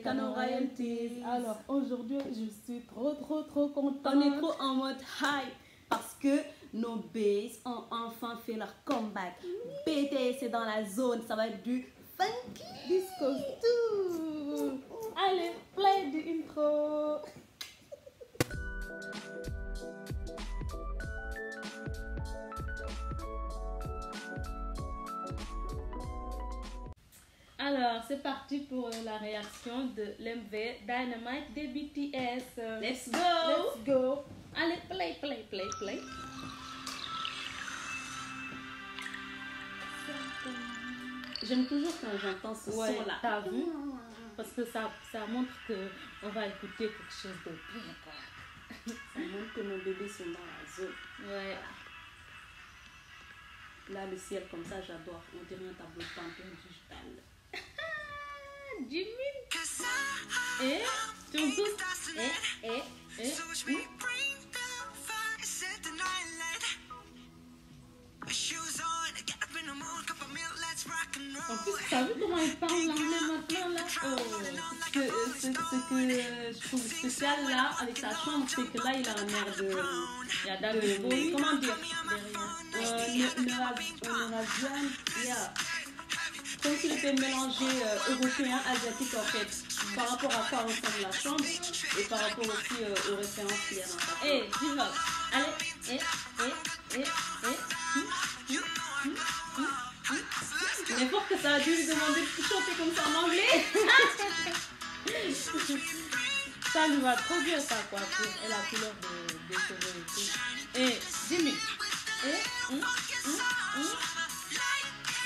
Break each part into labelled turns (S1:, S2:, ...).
S1: Canon Royalties.
S2: Alors aujourd'hui, je suis trop contente.
S1: On est trop en mode high parce que nos bases ont enfin fait leur comeback. BTS est dans la zone, ça va être du funky
S2: disco tout. Allez, play du intro. Alors, c'est parti pour la réaction de l'MV Dynamite des BTS.
S1: Let's go!
S2: Let's go! Allez, play!
S1: J'aime toujours quand j'entends ce son-là.
S2: T'as vu? Parce que ça montre qu'on va écouter quelque chose de bien, quoi.
S1: Ça montre que nos bébés sont dans la zone.
S2: Ouais.
S1: Là, le ciel comme ça, j'adore. On dirait un tableau de peinture digital.
S2: Jimmy. Tu me goûtes. En plus, t'as vu comment il parle l'anglais maintenant là?
S1: Ce que je trouve spécial là avec sa chambre, c'est que là il a un air de.
S2: Il y a de
S1: comment dire?
S2: Derrière.
S1: Eurasian, yeah. Comme s'il était mélangé européen, asiatique en fait. Par rapport à quoi ressemble la chambre et par rapport aussi aux références qu'il y a dans sa chambre.
S2: Dis-moi. Allez,
S1: Il est fort que ça a dû lui demander de chanter comme ça en anglais.
S2: Ça lui va trop bien sa coiffure et la couleur des cheveux et tout. Jimmy.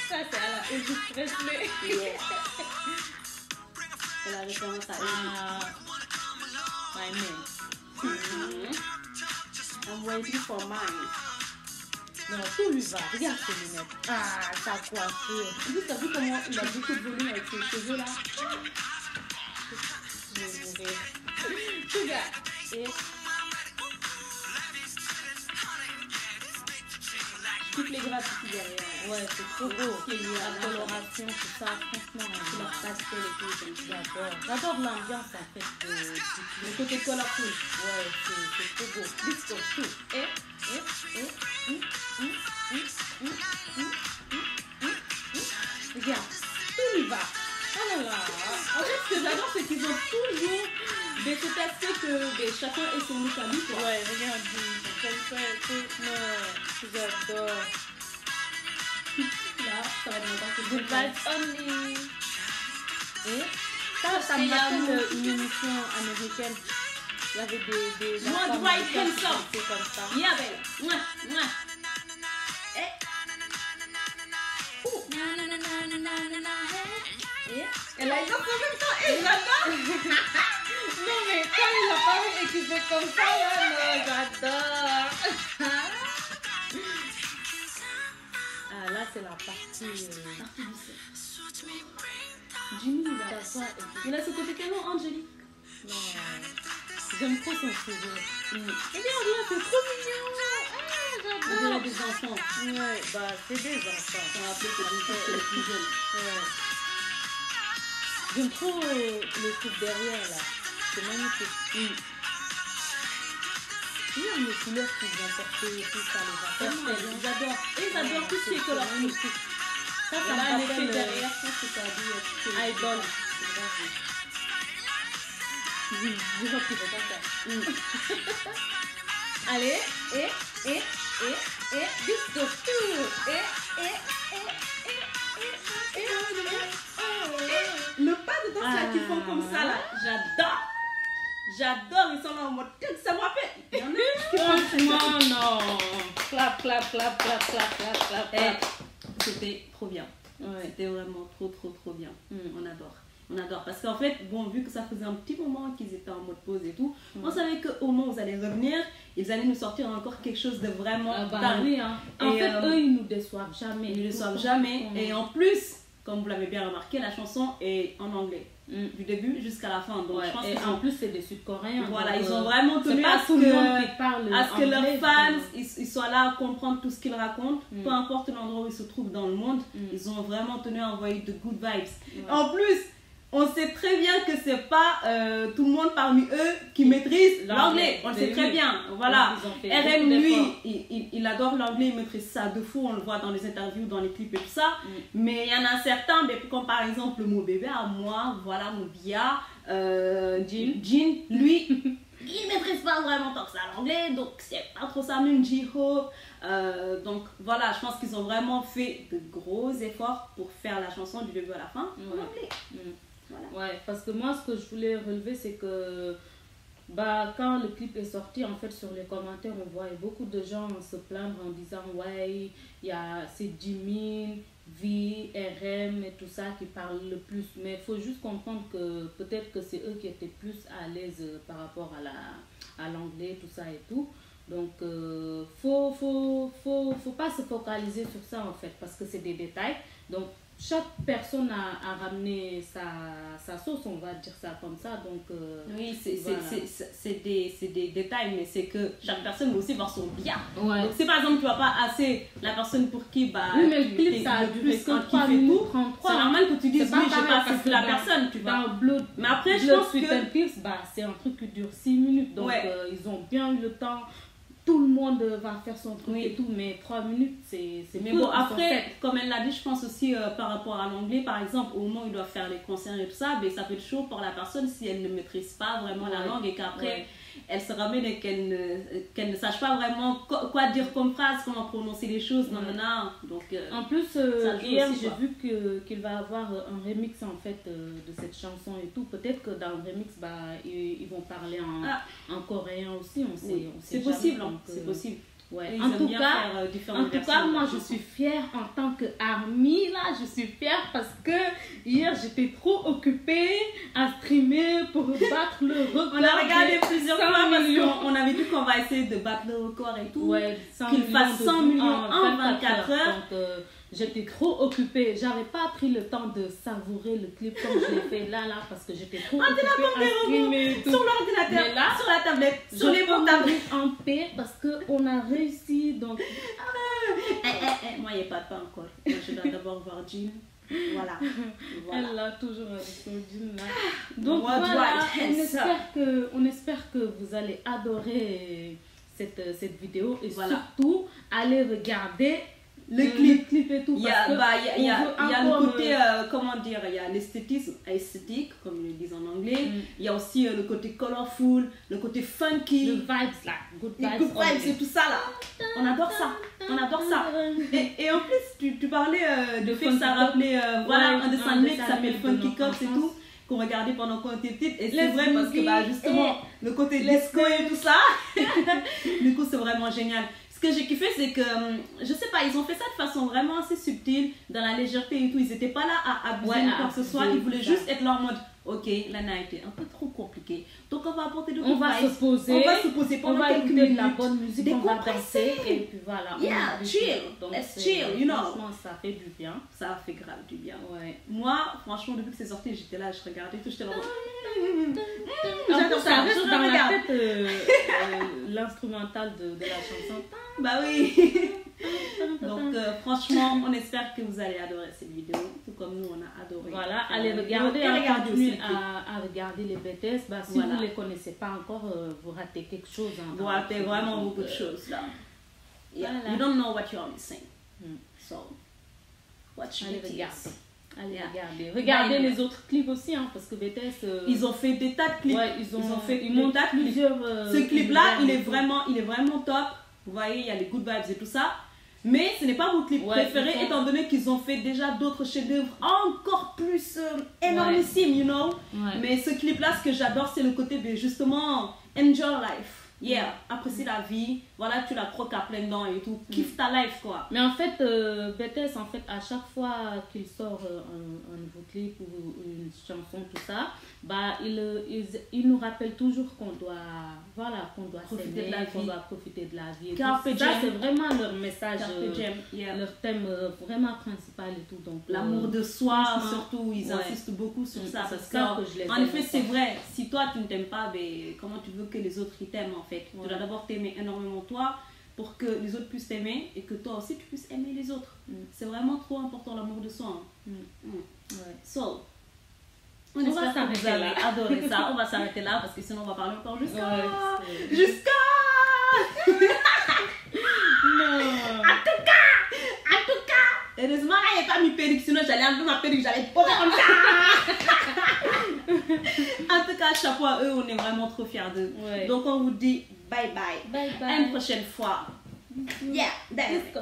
S2: Ça c'est à la Elvis Presley.
S1: Yeah. C'est la référence à Elvis.
S2: My name.
S1: I'm waiting for mine.
S2: Non, tout lui va. Regarde ses lunettes. Sa coiffure.
S1: En plus, t'as vu comment il a beaucoup de volume avec ses cheveux là?
S2: Je vais mourir. Regarde.
S1: Toutes les graphiques derrière.
S2: Ouais, c'est trop beau.
S1: La coloration, tout ça, franchement,
S2: c'est
S1: leur pastel et tout, j'adore.
S2: J'adore l'ambiance en fait.
S1: Le côté colorful.
S2: Ouais, c'est trop beau.
S1: Disco, tout.
S2: Regarde, tout lui va. Oh là là.
S1: En fait, ce que j'adore, c'est qu'ils ont toujours cet aspect que chacun ait son look à lui, quoi.
S2: Ouais, regarde, comme ça, tout. J'adore.
S1: Là, ça va demander que
S2: The vibes only. Ça me rappelle une émission américaine. Il y avait des
S1: Mode White Handsome.
S2: C'est comme ça.
S1: Yeah, baby. Elle a été en même temps et j'adore.
S2: Non mais quand il a parlé et qu'il fait comme ça, là, non, j'adore. Là c'est la partie
S1: Jimmy, il a ce côté tellement angélique.
S2: Non, j'aime trop son cheveu. Regarde là, c'est trop mignon.
S1: On dirait des enfants.
S2: Ouais, c'est des enfants.
S1: On va appeler que les plus jeunes.
S2: Ouais. J'aime trop le truc derrière là. C'est magnifique. Regarde les couleurs qu'ils ont portées et tout ça, les affaires.
S1: J'adore. Et j'adore tout ce qui est colorful.
S2: Ça
S1: me rappelle derrière, je pense que ça a dit
S2: Idol.
S1: Oui, je vois que tu veux pas ça.
S2: Allez, disco tout.
S1: Le pas de danse là qu'ils font comme ça là, j'adore, ils sont là en mode ça me rappelle.
S2: Franchement, non. Clap.
S1: C'était trop bien.
S2: Ouais.
S1: C'était vraiment trop bien. On adore. Parce qu'en fait, bon, vu que ça faisait un petit moment qu'ils étaient en mode pause et tout, on savait qu'au moment où vous allez revenir, ils allaient nous sortir encore quelque chose de vraiment
S2: oui, hein. En fait, eux, ils nous déçoivent jamais.
S1: Ils ne déçoivent jamais. Et en plus, comme vous l'avez bien remarqué, la chanson est en anglais. Du début jusqu'à la fin. Donc, je pense
S2: et en plus, c'est des Sud-Coréens.
S1: Voilà, ils ont vraiment tenu à ce que leurs fans ils soient là à comprendre tout ce qu'ils racontent. Peu importe l'endroit où ils se trouvent dans le monde, ils ont vraiment tenu à envoyer de good vibes. En plus, on sait très bien que c'est pas tout le monde parmi eux qui maîtrise l'anglais. On le sait très bien. Voilà. RM, lui, il adore l'anglais, il maîtrise ça de fou. On le voit dans les interviews, dans les clips et tout ça. Mais il y en a certains, mais comme par exemple mon bébé à moi, voilà, mon Bia, Jean, lui, il maîtrise pas vraiment tant que ça l'anglais, donc c'est pas trop ça, même J-Hope. Donc voilà, je pense qu'ils ont vraiment fait de gros efforts pour faire la chanson du début à la fin en anglais.
S2: Voilà. Ouais, parce que moi, ce que je voulais relever, c'est que quand le clip est sorti, en fait, sur les commentaires, on voyait beaucoup de gens se plaindre en disant ouais, c'est Jimin, V, RM et tout ça qui parlent le plus. Mais il faut juste comprendre que peut-être que c'est eux qui étaient plus à l'aise par rapport à l'anglais, tout ça et tout. Donc, faut pas se focaliser sur ça en fait, parce que c'est des détails. Donc, chaque personne a ramené sa sauce, on va dire ça comme ça. Donc,
S1: oui,
S2: voilà.
S1: c'est des détails, mais c'est que chaque personne doit aussi voir son bien.
S2: Ouais.
S1: Donc, si par exemple tu vois pas assez la personne pour qui
S2: oui, mais le clip ça a duré que 3 minutes 33.
S1: C'est normal que tu dises oui, j'ai pas assez la personne, tu vois. Mais après, je pense que
S2: c'est un truc qui dure 6 minutes. Donc, ils ont bien eu le temps. Tout le monde va faire son truc et tout, mais 3 minutes, c'est
S1: mais bon, après, comme elle l'a dit, je pense aussi par rapport à l'anglais, par exemple, au moment où ils doivent faire les concerts et tout ça, ben, ça peut être chaud pour la personne si elle ne maîtrise pas vraiment la langue et qu'après, elle se ramène et qu'elle ne sache pas vraiment quoi dire comme phrase, comment prononcer les choses, non. Donc,
S2: en plus, hier, j'ai vu qu'il va avoir un remix en fait de cette chanson et tout. Peut-être que dans le remix, ils vont parler en coréen aussi, on sait
S1: c'est possible, c'est possible.
S2: Ouais. En tout cas, moi je suis fière en tant que Army, là, je suis fière parce que hier j'étais trop occupée à streamer pour battre le record.
S1: On a regardé plusieurs fois parce qu'on avait dit qu'on va essayer de battre le record et tout.
S2: Ouais,
S1: qu'il fasse 100 millions en 24 heures.
S2: Donc, j'étais trop occupée, j'avais pas pris le temps de savourer le clip comme je l'ai fait là parce que j'étais trop occupée à streamer et tout.
S1: Sur l'ordinateur, sur la tablette, sur les portables
S2: en paix parce qu'on a réussi. Donc
S1: moi il n'y a pas de pas encore. Moi, je dois d'abord voir Jean. Voilà.
S2: Elle l'a toujours avec son Jean là. Donc voilà, on espère que vous allez adorer cette vidéo et surtout allez regarder le clip et tout.
S1: Il y a le côté, comment dire, il y a l'esthétisme esthétique, comme ils le disent en anglais. Il y a aussi le côté colorful, le côté funky.
S2: Le vibes là,
S1: good vibes, c'est tout ça là. On adore ça. On adore ça. Et en plus, tu parlais de fait que ça rappelait un dessin animé qui s'appelle Funky Cops et tout, qu'on regardait pendant qu'on était petite. Et c'est vrai parce que justement, le côté disco et tout ça, du coup, c'est vraiment génial. Ce que j'ai kiffé, c'est que, je sais pas, ils ont fait ça de façon vraiment assez subtile, dans la légèreté et tout. Ils étaient pas là à abuser ou quoi que ce soit. Ils voulaient juste être là en mode, ok, l'année a été un peu trop compliquée. Donc on va apporter de
S2: on va se poser
S1: pendant quelques
S2: écouter
S1: minutes.
S2: De la bonne musique, on va danser et puis voilà.
S1: Yeah, chill. Let's chill, you know.
S2: Franchement, ça fait du bien.
S1: Ça fait grave du bien.
S2: Ouais.
S1: Moi, franchement, depuis que c'est sorti, j'étais là, je regardais tout, j'étais là.
S2: J'adore ça. Reste dans la tête l'instrumental de la chanson.
S1: Bah oui. Donc franchement, on espère que vous allez adorer cette vidéo, tout comme nous on a adoré.
S2: Voilà, allez regarder, continuez à regarder les BTS. Si vous ne les connaissez pas encore, vous ratez quelque chose.
S1: Vous ratez vraiment beaucoup de choses là. Yeah. You don't know what you are missing. So, watch BTS.
S2: Allez regarder les autres clips aussi, parce que BTS
S1: ils ont fait des tas de clips.
S2: Ouais, ils montent plusieurs.
S1: Ce clip là, il est vraiment top. Vous voyez, il y a les good vibes et tout ça. Mais ce n'est pas mon clip préféré, étant donné qu'ils ont fait déjà d'autres chefs-d'œuvre encore plus énormissimes, you know. Mais ce clip-là, ce que j'adore, c'est le côté de justement enjoy life. Yeah, apprécie la vie. Voilà, tu la croques à pleines dents et tout. Kiffe ta life, quoi.
S2: Mais en fait, BTS, en fait, à chaque fois qu'il sort un nouveau clip ou une chanson, tout ça, il nous rappelle toujours qu'on doit s'aimer, qu'on doit profiter de la vie. Et ça, c'est vraiment leur message, leur thème vraiment principal et tout. Donc
S1: l'amour de soi, surtout, ils insistent beaucoup sur ça. Parce que, en effet, c'est vrai. Si toi, tu ne t'aimes pas, comment tu veux que les autres t'aiment, en fait? Tu dois d'abord t'aimer énormément toi pour que les autres puissent t'aimer et que toi aussi tu puisses aimer les autres. C'est vraiment trop important l'amour de soi.
S2: Ouais.
S1: So,
S2: on va s'arrêter
S1: vous avez adoré ça. On va s'arrêter là parce que sinon on va parler encore jusqu'à...
S2: Ouais,
S1: jusqu'à...
S2: Non.
S1: En tout cas, heureusement, il n'y a pas mis perruque, sinon j'allais enlever ma perruque, j'allais poser comme ça. En tout cas, chapeau à eux, on est vraiment trop fiers d'eux.
S2: Ouais.
S1: Donc on vous dit bye bye.
S2: Bye bye.
S1: À une prochaine fois. Yeah, that's it.